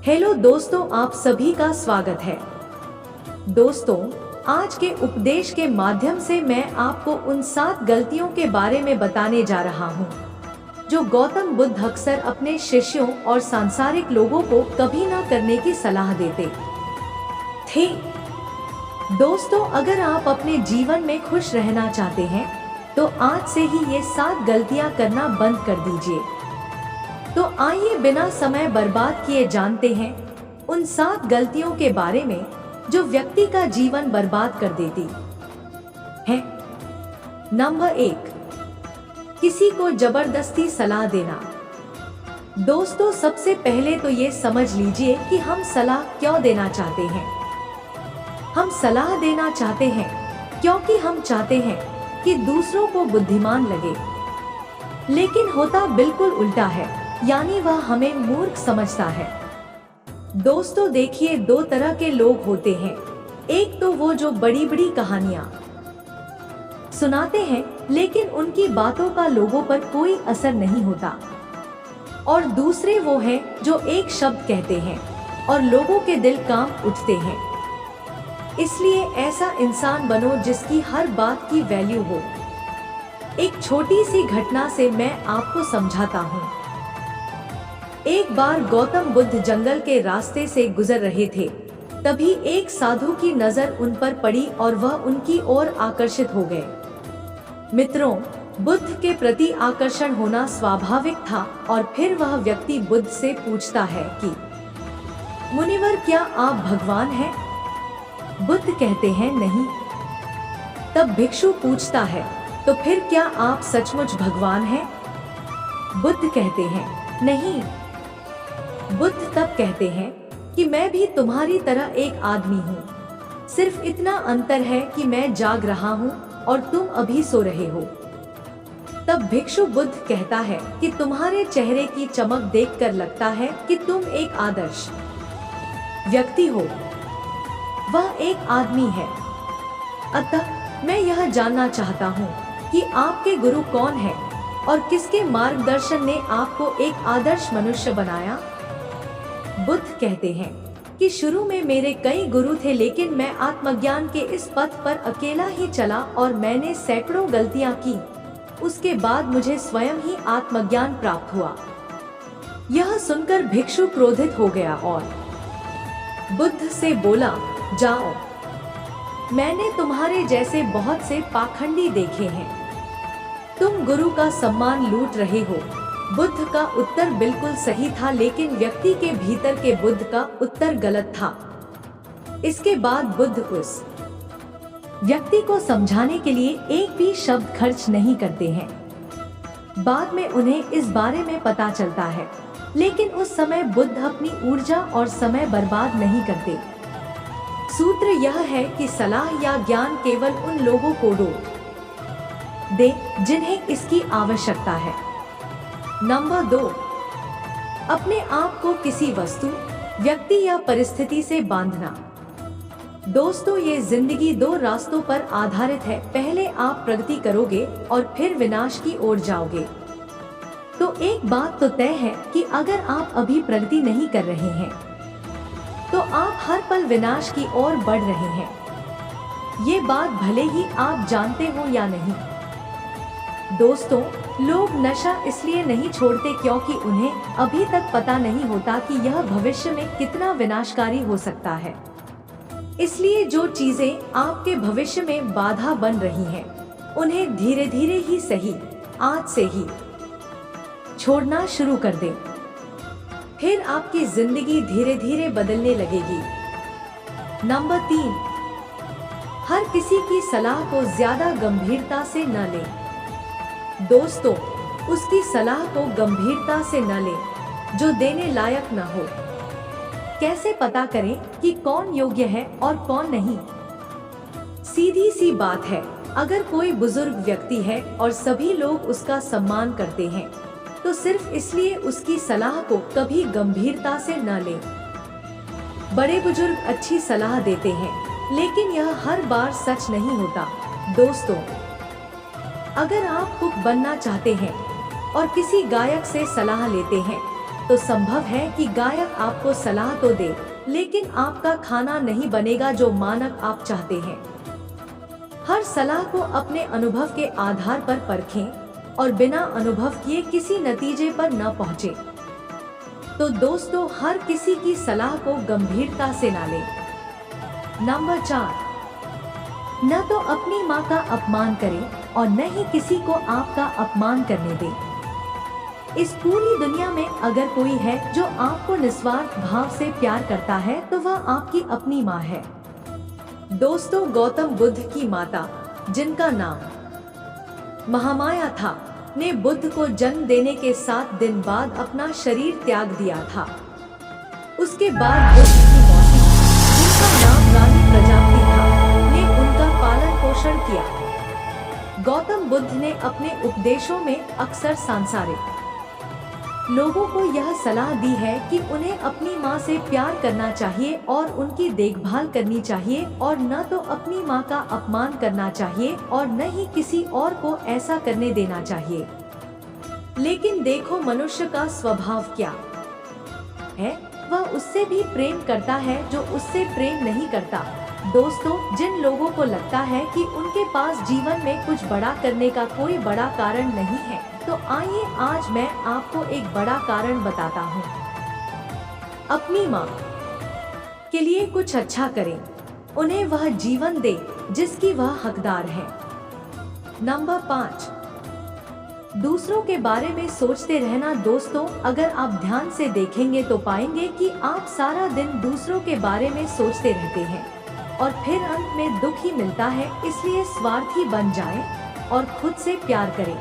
Hello दोस्तों, आप सभी का स्वागत है। दोस्तों, आज के उपदेश के माध्यम से मैं आपको उन 7 गलतियों के बारे में बताने जा रहा हूँ जो गौतम बुद्ध अक्सर अपने शिष्यों और सांसारिक लोगों को कभी ना करने की सलाह देते थे। दोस्तों, अगर आप अपने जीवन में खुश रहना चाहते हैं तो आज से ही ये 7 गलतियां करना बंद कर दीजिए। तो आइए बिना समय बर्बाद किए जानते हैं उन 7 गलतियों के बारे में जो व्यक्ति का जीवन बर्बाद कर देती है। नंबर 1, किसी को जबरदस्ती सलाह देना। दोस्तों, सबसे पहले तो ये समझ लीजिए कि हम सलाह क्यों देना चाहते हैं। हम सलाह देना चाहते हैं क्योंकि हम चाहते हैं कि दूसरों को बुद्धिमान लगे, लेकिन होता बिल्कुल उल्टा है, यानी वह हमें मूर्ख समझता है। दोस्तों देखिए, 2 तरह के लोग होते हैं। एक तो वो जो बड़ी बड़ी कहानियां सुनाते हैं लेकिन उनकी बातों का लोगों पर कोई असर नहीं होता, और दूसरे वो हैं जो एक शब्द कहते हैं और लोगों के दिल कांप उठते हैं। इसलिए ऐसा इंसान बनो जिसकी हर बात की वैल्यू हो। एक छोटी सी घटना से मैं आपको समझाता हूँ। एक बार गौतम बुद्ध जंगल के रास्ते से गुजर रहे थे। तभी एक साधु की नजर उन पर पड़ी और वह उनकी ओर आकर्षित हो गए। मित्रों, बुद्ध के प्रति आकर्षण होना स्वाभाविक था, और फिर वह व्यक्ति बुद्ध से पूछता है कि मुनिवर, क्या आप भगवान हैं? बुद्ध कहते हैं नहीं। तब भिक्षु पूछता है, तो फिर क्या आप सचमुच भगवान हैं? बुद्ध कहते हैं नहीं। बुद्ध तब कहते हैं कि मैं भी तुम्हारी तरह एक आदमी हूँ, सिर्फ इतना अंतर है कि मैं जाग रहा हूँ और तुम अभी सो रहे हो। तब भिक्षु बुद्ध कहता है कि तुम्हारे चेहरे की चमक देखकर लगता है कि तुम एक आदर्श व्यक्ति हो। वह एक आदमी है। अतः मैं यह जानना चाहता हूँ कि आपके गुरु कौन है और किसके मार्गदर्शन ने आपको एक आदर्श मनुष्य बनाया? बुद्ध कहते हैं कि शुरू में मेरे कई गुरु थे, लेकिन मैं आत्मज्ञान के इस पथ पर अकेला ही चला और मैंने सैकड़ों गलतियां की। उसके बाद मुझे स्वयं ही आत्मज्ञान प्राप्त हुआ। यह सुनकर भिक्षु क्रोधित हो गया और बुद्ध से बोला, जाओ, मैंने तुम्हारे जैसे बहुत से पाखंडी देखे हैं। तुम गुरु का सम्मान लूट रहे हो। बुद्ध का उत्तर बिल्कुल सही था, लेकिन व्यक्ति के भीतर के बुद्ध का उत्तर गलत था। इसके बाद बुद्ध उस व्यक्ति को समझाने के लिए एक भी शब्द खर्च नहीं करते हैं। बाद में उन्हें इस बारे में पता चलता है, लेकिन उस समय बुद्ध अपनी ऊर्जा और समय बर्बाद नहीं करते। सूत्र यह है कि सलाह या ज्ञान केवल उन लोगों को दे जिन्हें इसकी आवश्यकता है। नंबर 2, अपने आप को किसी वस्तु, व्यक्ति या परिस्थिति से बांधना। दोस्तों, ये जिंदगी 2 रास्तों पर आधारित है। पहले आप प्रगति करोगे और फिर विनाश की ओर जाओगे। तो एक बात तो तय है कि अगर आप अभी प्रगति नहीं कर रहे हैं तो आप हर पल विनाश की ओर बढ़ रहे हैं। ये बात भले ही आप जानते हो या नहीं। दोस्तों, लोग नशा इसलिए नहीं छोड़ते क्योंकि उन्हें अभी तक पता नहीं होता कि यह भविष्य में कितना विनाशकारी हो सकता है। इसलिए जो चीजें आपके भविष्य में बाधा बन रही हैं, उन्हें धीरे धीरे ही सही, आज से ही छोड़ना शुरू कर दें। फिर आपकी जिंदगी धीरे धीरे बदलने लगेगी। नंबर 3, हर किसी की सलाह को ज्यादा गंभीरता से न लें। दोस्तों, उसकी सलाह को गंभीरता से न लें जो देने लायक न हो। कैसे पता करें कि कौन योग्य है और कौन नहीं? सीधी सी बात है, अगर कोई बुजुर्ग व्यक्ति है और सभी लोग उसका सम्मान करते हैं तो सिर्फ इसलिए उसकी सलाह को कभी गंभीरता से न लें। बड़े बुजुर्ग अच्छी सलाह देते हैं, लेकिन यह हर बार सच नहीं होता। दोस्तों, अगर आप कुक बनना चाहते हैं और किसी गायक से सलाह लेते हैं तो संभव है कि गायक आपको सलाह तो दे, लेकिन आपका खाना नहीं बनेगा जो मानक आप चाहते हैं। हर सलाह को अपने अनुभव के आधार पर परखें और बिना अनुभव किए किसी नतीजे पर न पहुंचे। तो दोस्तों, हर किसी की सलाह को गंभीरता से ना लें। नंबर 4, न तो अपनी माँ का अपमान करें और न ही किसी को आपका अपमान करने दें। इस पूरी दुनिया में अगर कोई है जो आपको निस्वार्थ भाव से प्यार करता है तो वह आपकी अपनी माँ है। दोस्तों, गौतम बुद्ध की माता, जिनका नाम महामाया था, ने बुद्ध को जन्म देने के 7 दिन बाद अपना शरीर त्याग दिया था। उसके बाद बुद्ध की मौसी, जिनका नाम रानी प्रजापति था, ने उनका पालन पोषण किया। गौतम बुद्ध ने अपने उपदेशों में अक्सर सांसारिक लोगों को यह सलाह दी है कि उन्हें अपनी माँ से प्यार करना चाहिए और उनकी देखभाल करनी चाहिए और न तो अपनी माँ का अपमान करना चाहिए और न ही किसी और को ऐसा करने देना चाहिए। लेकिन देखो मनुष्य का स्वभाव क्या है, वह उससे भी प्रेम करता है जो उससे प्रेम नहीं करता। दोस्तों, जिन लोगों को लगता है कि उनके पास जीवन में कुछ बड़ा करने का कोई बड़ा कारण नहीं है, तो आइए आज मैं आपको एक बड़ा कारण बताता हूँ। अपनी माँ के लिए कुछ अच्छा करें, उन्हें वह जीवन दे जिसकी वह हकदार है। नंबर 5, दूसरों के बारे में सोचते रहना। दोस्तों, अगर आप ध्यान से देखेंगे तो पाएंगे कि आप सारा दिन दूसरों के बारे में सोचते रहते हैं और फिर अंत में दुख ही मिलता है। इसलिए स्वार्थी बन जाएं और खुद से प्यार करें।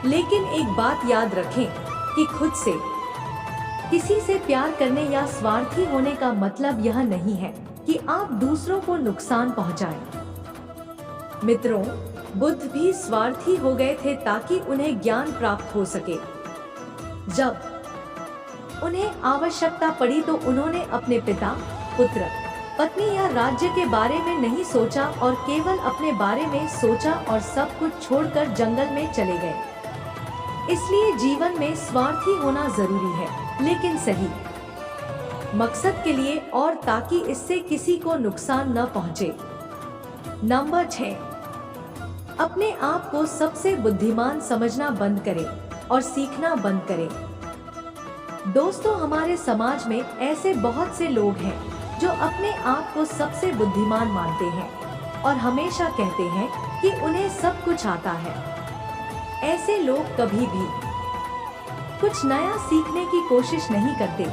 लेकिन एक बात याद रखें कि खुद से किसी से प्यार करने या स्वार्थी होने का मतलब यह नहीं है कि आप दूसरों को नुकसान पहुंचाएं। मित्रों, बुद्ध भी स्वार्थी हो गए थे ताकि उन्हें ज्ञान प्राप्त हो सके। जब उन्हें आवश्यकता पड़ी तो उन्होंने अपने पिता, पुत्र, पत्नी या राज्य के बारे में नहीं सोचा और केवल अपने बारे में सोचा और सब कुछ छोड़कर जंगल में चले गए। इसलिए जीवन में स्वार्थी होना जरूरी है, लेकिन सही मकसद के लिए और ताकि इससे किसी को नुकसान न पहुंचे। नंबर 6, अपने आप को सबसे बुद्धिमान समझना बंद करें और सीखना बंद करें। दोस्तों, हमारे समाज में ऐसे बहुत से लोग हैं जो अपने आप को सबसे बुद्धिमान मानते हैं और हमेशा कहते हैं कि उन्हें सब कुछ आता है। ऐसे लोग कभी भी कुछ नया सीखने की कोशिश नहीं करते,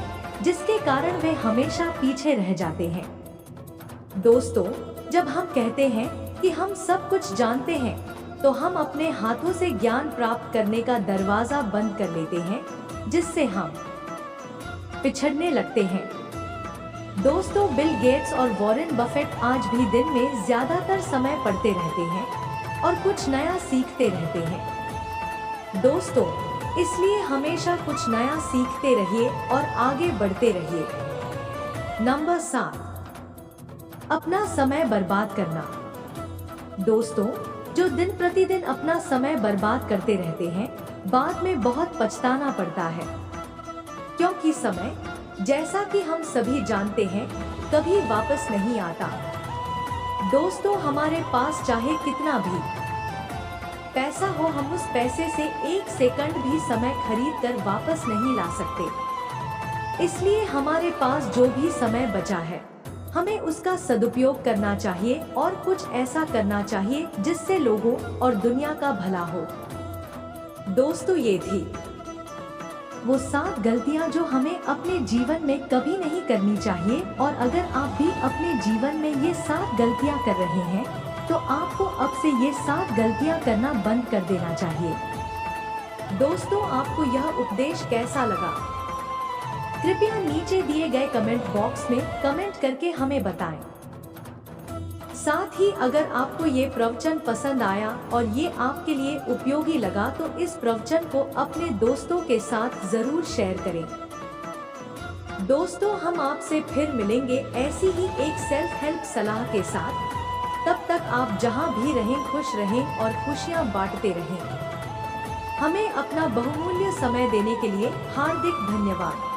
जिसके कारण वे हमेशा पीछे रह जाते हैं। दोस्तों, जब हम कहते हैं कि हम सब कुछ जानते हैं, तो हम अपने हाथों से ज्ञान प्राप्त करने का दरवाजा बंद कर लेते हैं, जिससे हम पिछड़ने लगते हैं। दोस्तों, बिल गेट्स और वॉरेन बफेट आज भी दिन में ज्यादातर समय पढ़ते रहते हैं और कुछ नया सीखते रहते हैं। दोस्तों, इसलिए हमेशा कुछ नया सीखते रहिए और आगे बढ़ते रहिए। नंबर 7, अपना समय बर्बाद करना। दोस्तों, जो दिन प्रतिदिन अपना समय बर्बाद करते रहते हैं, बाद में बहुत पछताना पड़ता है, क्योंकि समय, जैसा कि हम सभी जानते हैं, कभी वापस नहीं आता। दोस्तों, हमारे पास चाहे कितना भी पैसा हो, हम उस पैसे से 1 सेकंड भी समय खरीद कर वापस नहीं ला सकते। इसलिए हमारे पास जो भी समय बचा है, हमें उसका सदुपयोग करना चाहिए और कुछ ऐसा करना चाहिए जिससे लोगों और दुनिया का भला हो। दोस्तों, ये थी वो 7 गलतियां जो हमें अपने जीवन में कभी नहीं करनी चाहिए, और अगर आप भी अपने जीवन में ये 7 गलतियां कर रहे हैं, तो आपको अब से ये 7 गलतियां करना बंद कर देना चाहिए। दोस्तों, आपको यह उपदेश कैसा लगा? कृपया नीचे दिए गए कमेंट बॉक्स में कमेंट करके हमें बताएं। साथ ही अगर आपको ये प्रवचन पसंद आया और ये आपके लिए उपयोगी लगा, तो इस प्रवचन को अपने दोस्तों के साथ जरूर शेयर करें। दोस्तों, हम आपसे फिर मिलेंगे ऐसी ही एक सेल्फ हेल्प सलाह के साथ। तब तक आप जहां भी रहें खुश रहें और खुशियां बांटते रहें। हमें अपना बहुमूल्य समय देने के लिए हार्दिक धन्यवाद।